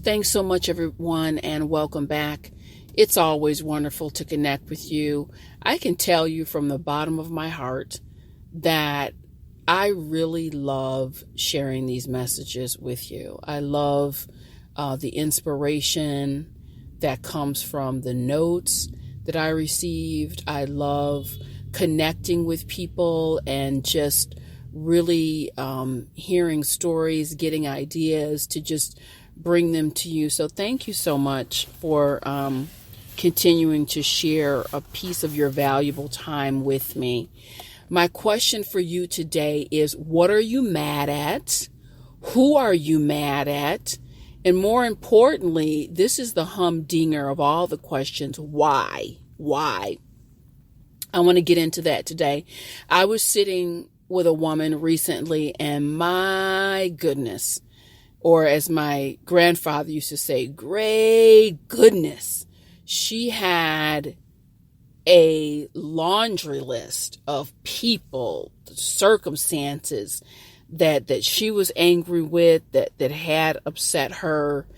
Thanks so much, everyone, and welcome back. It's always wonderful to connect with you. I can tell you from the bottom of my heart that I really love sharing these messages with you. I love the inspiration that comes from the notes that I received. I love connecting with people and just really hearing stories, getting ideas to just bring them to you. So thank you so much for continuing to share a piece of your valuable time with me. My question for you today is, what are you mad at? Who are you mad at? And more importantly, this is the humdinger of all the questions. Why? Why? I want to get into that today. I was sitting with a woman recently, and my goodness, or as my grandfather used to say, great goodness, she had a laundry list of people, circumstances that she was angry with, that had upset her.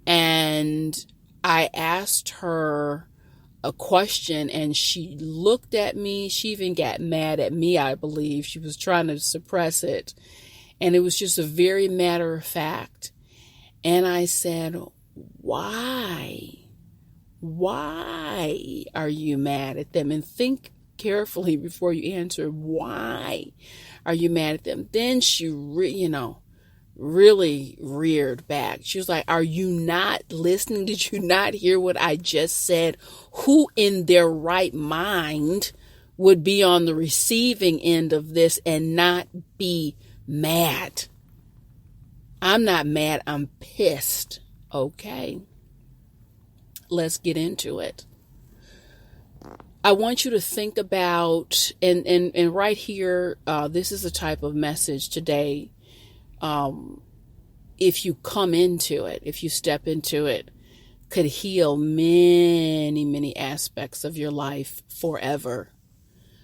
And I asked her a question, and she looked at me. She even got mad at me, I believe. She was trying to suppress it. And it was just a very matter of fact. And I said, why? Why are you mad at them? And think carefully before you answer, why are you mad at them? Then she, really reared back. She was like, are you not listening? Did you not hear what I just said? Who in their right mind would be on the receiving end of this and not be mad? I'm not mad. I'm pissed. Okay. Let's get into it. I want you to think about, and right here, this is a type of message today. If you come into it, if you step into it, could heal many, many aspects of your life forever.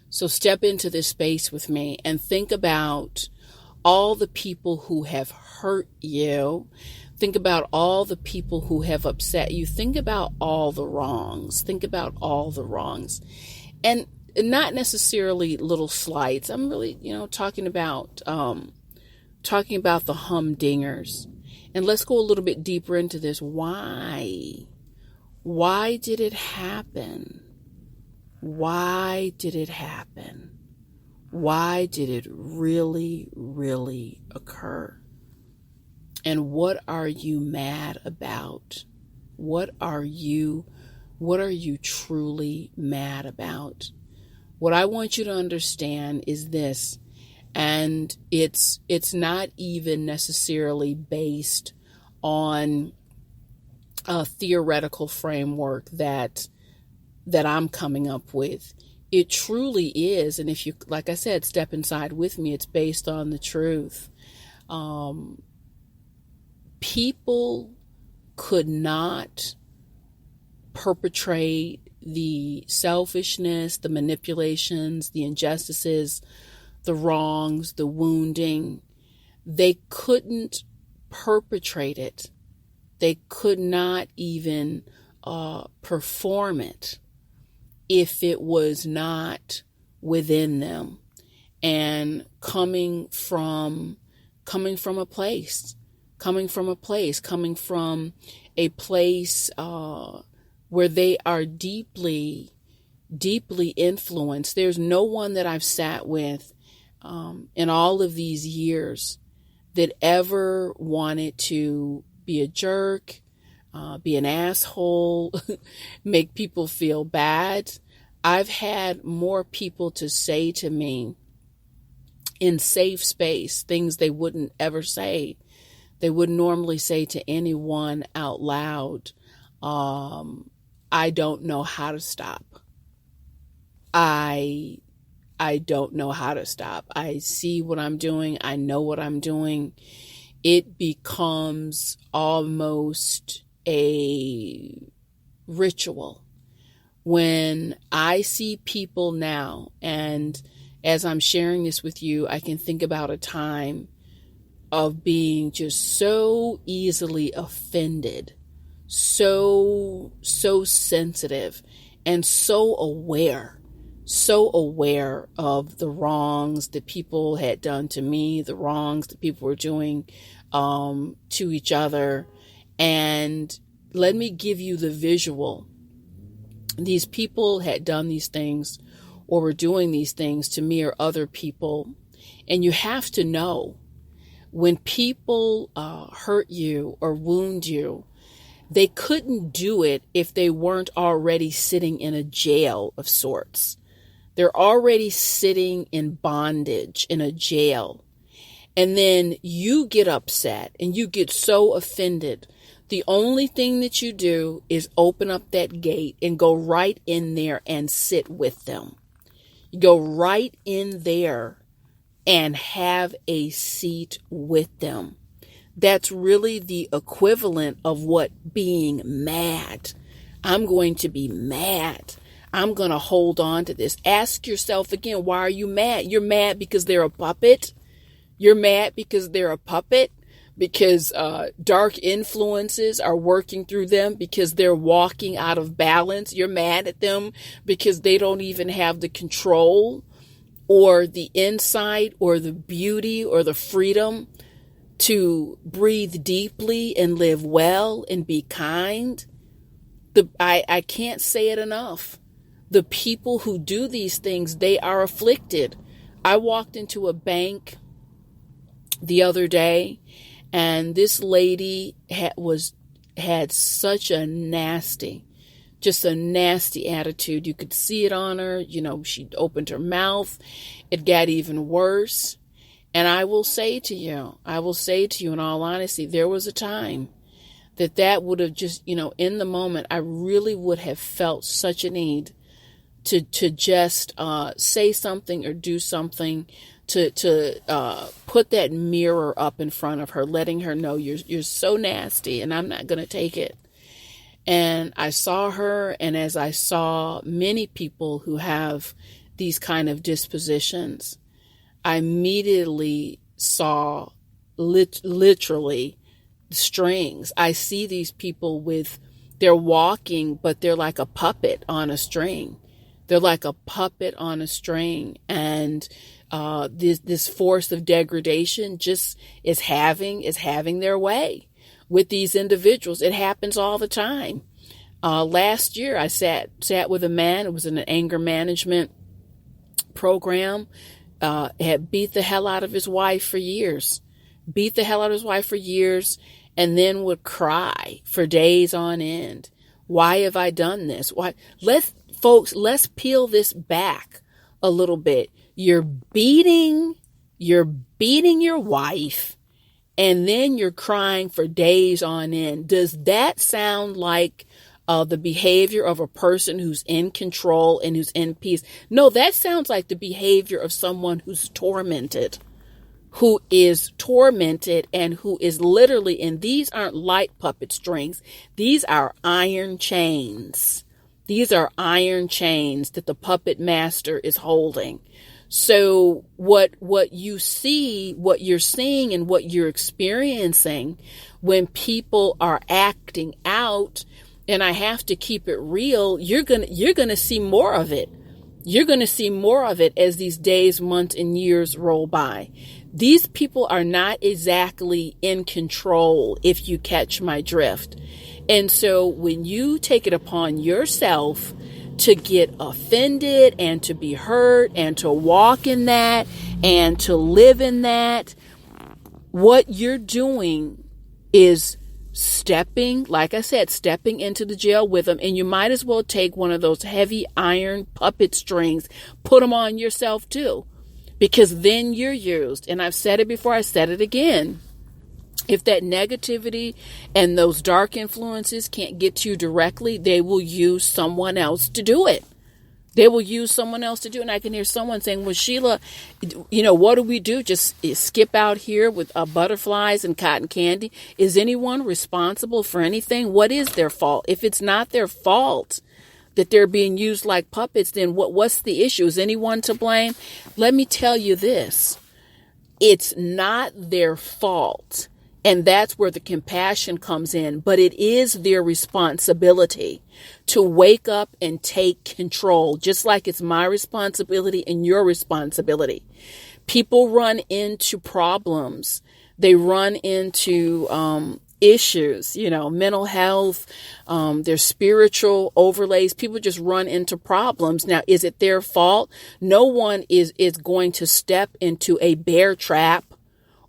So step into this space with me and think about all the people who have hurt you. Think about all the people who have upset you. Think about all the wrongs. Think about all the wrongs. And not necessarily little slights. I'm really, talking about the humdingers. And let's go a little bit deeper into this. Why? Why did it happen? Why did it happen? Why did it really, really occur? And what are you mad about? What are you truly mad about? What I want you to understand is this, and it's not even necessarily based on a theoretical framework that I'm coming up with. It truly is, and if you, like I said, step inside with me, it's based on the truth. People could not perpetrate the selfishness, the manipulations, the injustices, the wrongs, the wounding. They couldn't perpetrate it. They could not even perform it if it was not within them and coming from a place where they are deeply, deeply influenced. There's no one that I've sat with in all of these years that ever wanted to be a jerk, be an asshole, make people feel bad. I've had more people to say to me in safe space things they wouldn't ever say. They wouldn't normally say to anyone out loud. I don't know how to stop. I don't know how to stop. I see what I'm doing. I know what I'm doing. It becomes almost a ritual. When I see people now, and as I'm sharing this with you, I can think about a time of being just so easily offended, so sensitive, and so aware of the wrongs that people had done to me, the wrongs that people were doing to each other. And let me give you the visual. These people had done these things or were doing these things to me or other people. And you have to know, when people hurt you or wound you, they couldn't do it if they weren't already sitting in a jail of sorts. They're already sitting in bondage in a jail. And then you get upset and you get so offended. The only thing that you do is open up that gate and go right in there and sit with them. You go right in there and have a seat with them. That's really the equivalent of what being mad. I'm going to be mad. I'm going to hold on to this. Ask yourself again, why are you mad? You're mad because they're a puppet. You're mad because they're a puppet, because dark influences are working through them, because they're walking out of balance. You're mad at them because they don't even have the control or the insight or the beauty or the freedom to breathe deeply and live well and be kind. I can't say it enough. The people who do these things, they are afflicted. I walked into a bank the other day, and this lady had such a nasty attitude. You could see it on her. You know, she opened her mouth. It got even worse. And I will say to you in all honesty, there was a time that would have just, in the moment, I really would have felt such a need to just say something or do something to put that mirror up in front of her, letting her know you're so nasty and I'm not going to take it. And I saw her, and as I saw many people who have these kind of dispositions, I immediately saw literally strings. I see these people they're walking, but they're like a puppet on a string. They're like a puppet on a string. And this force of degradation just is having their way with these individuals. It happens all the time. Last year, I sat with a man. It was in an anger management program. Had beat the hell out of his wife for years. And then would cry for days on end. Why have I done this? Why? Let's peel this back a little bit. You're beating your wife, and then you're crying for days on end. Does that sound like the behavior of a person who's in control and who's in peace? No, that sounds like the behavior of someone who's tormented. Who is tormented and who is literally, and these aren't light puppet strings, these are iron chains. These are iron chains that the puppet master is holding. So what you see, what you're seeing and what you're experiencing when people are acting out, and I have to keep it real, you're going to see more of it. You're going to see more of it as these days, months, and years roll by. These people are not exactly in control, if you catch my drift. And so when you take it upon yourself to get offended and to be hurt and to walk in that and to live in that, what you're doing is stepping into the jail with them. And you might as well take one of those heavy iron puppet strings, put them on yourself too. Because then you're used. And I've said it before, I said it again. If that negativity and those dark influences can't get to you directly, they will use someone else to do it. And I can hear someone saying, well, Sheila, what do we do? Just skip out here with butterflies and cotton candy? Is anyone responsible for anything? What is their fault? If it's not their fault that they're being used like puppets, then what's the issue? Is anyone to blame? Let me tell you this. it's not their fault. And that's where the compassion comes in. But it is their responsibility to wake up and take control, just like it's my responsibility and your responsibility. People run into problems. They run into issues, mental health, their spiritual overlays. People just run into problems. Now, is it their fault? No one is going to step into a bear trap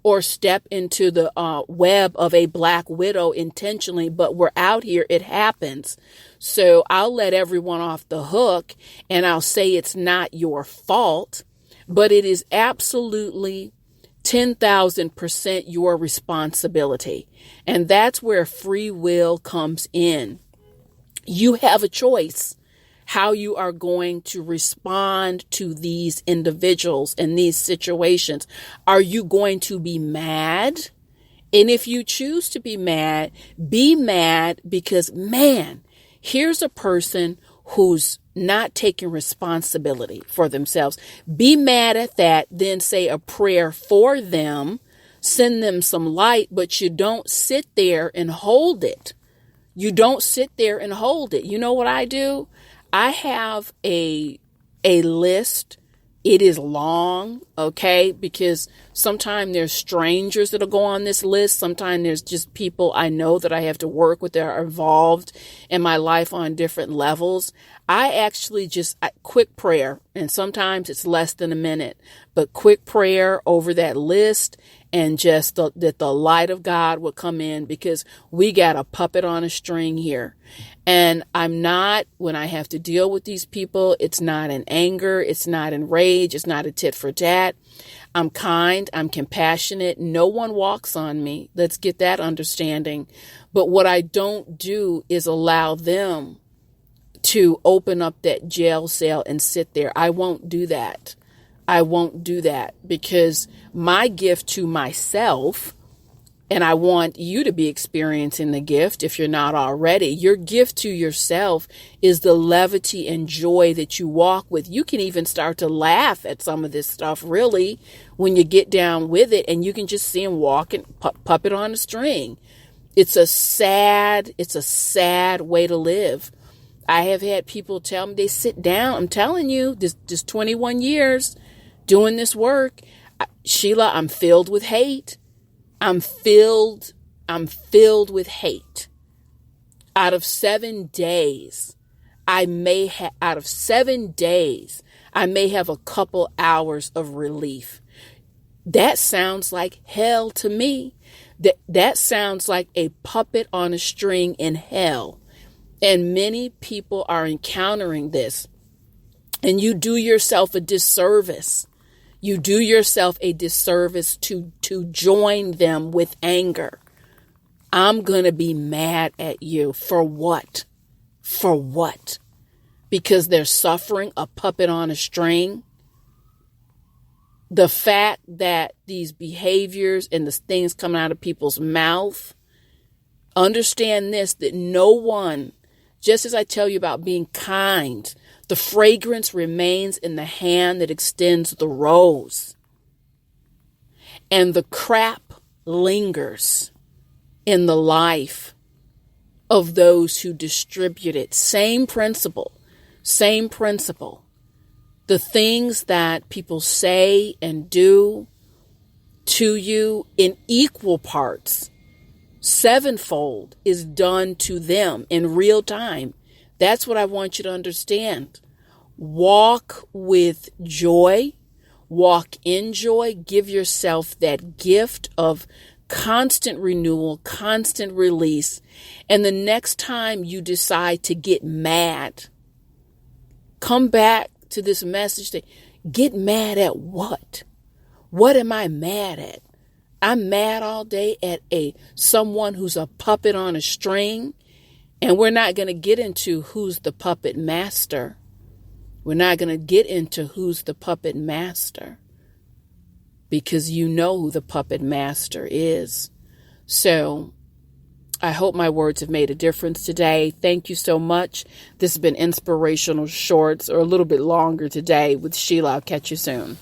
or step into the web of a black widow intentionally, but we're out here. It happens. So I'll let everyone off the hook and I'll say it's not your fault, but it is absolutely 10,000% your responsibility. And that's where free will comes in. You have a choice how you are going to respond to these individuals and these situations. Are you going to be mad? And if you choose to be mad because, man, here's a person who's not taking responsibility for themselves. Be mad at that, then say a prayer for them, send them some light, but you don't sit there and hold it. You don't sit there and hold it. You know what I do? I have a list. It is long, okay? Because sometimes there's strangers that'll go on this list. Sometimes there's just people I know that I have to work with that are involved in my life on different levels. I actually just quick prayer, and sometimes it's less than a minute, but quick prayer over that list, and just that the light of God will come in, because we got a puppet on a string here. And I'm not, when I have to deal with these people, it's not in anger, it's not in rage, it's not a tit for tat. I'm kind, I'm compassionate. No one walks on me. Let's get that understanding. But what I don't do is allow them to open up that jail cell and sit there. I won't do that. I won't do that, because my gift to myself, and I want you to be experiencing the gift if you're not already, your gift to yourself is the levity and joy that you walk with. You can even start to laugh at some of this stuff, really, when you get down with it, and you can just see him walking, puppet on a string. It's a sad way to live. I have had people tell me, they sit down. I'm telling you, this 21 years doing this work, Sheila, I'm filled with hate. I'm filled with hate. Out of 7 days, I may have a couple hours of relief. That sounds like hell to me. That sounds like a puppet on a string in hell. And many people are encountering this. And you do yourself a disservice. You do yourself a disservice to join them with anger. I'm going to be mad at you. For what? For what? Because they're suffering a puppet on a string. The fact that these behaviors and the things coming out of people's mouth, understand this, that no one, just as I tell you about being kind, the fragrance remains in the hand that extends the rose. And the crap lingers in the life of those who distribute it. Same principle. The things that people say and do to you in equal parts, sevenfold, is done to them in real time. That's what I want you to understand. Walk with joy. Walk in joy. Give yourself that gift of constant renewal, constant release. And the next time you decide to get mad, come back to this message that get mad at what? What am I mad at? I'm mad all day at someone who's a puppet on a string. And we're not going to get into who's the puppet master. We're not going to get into who's the puppet master, because you know who the puppet master is. So I hope my words have made a difference today. Thank you so much. This has been Inspirational Shorts, or a little bit longer today, with Sheila. I'll catch you soon.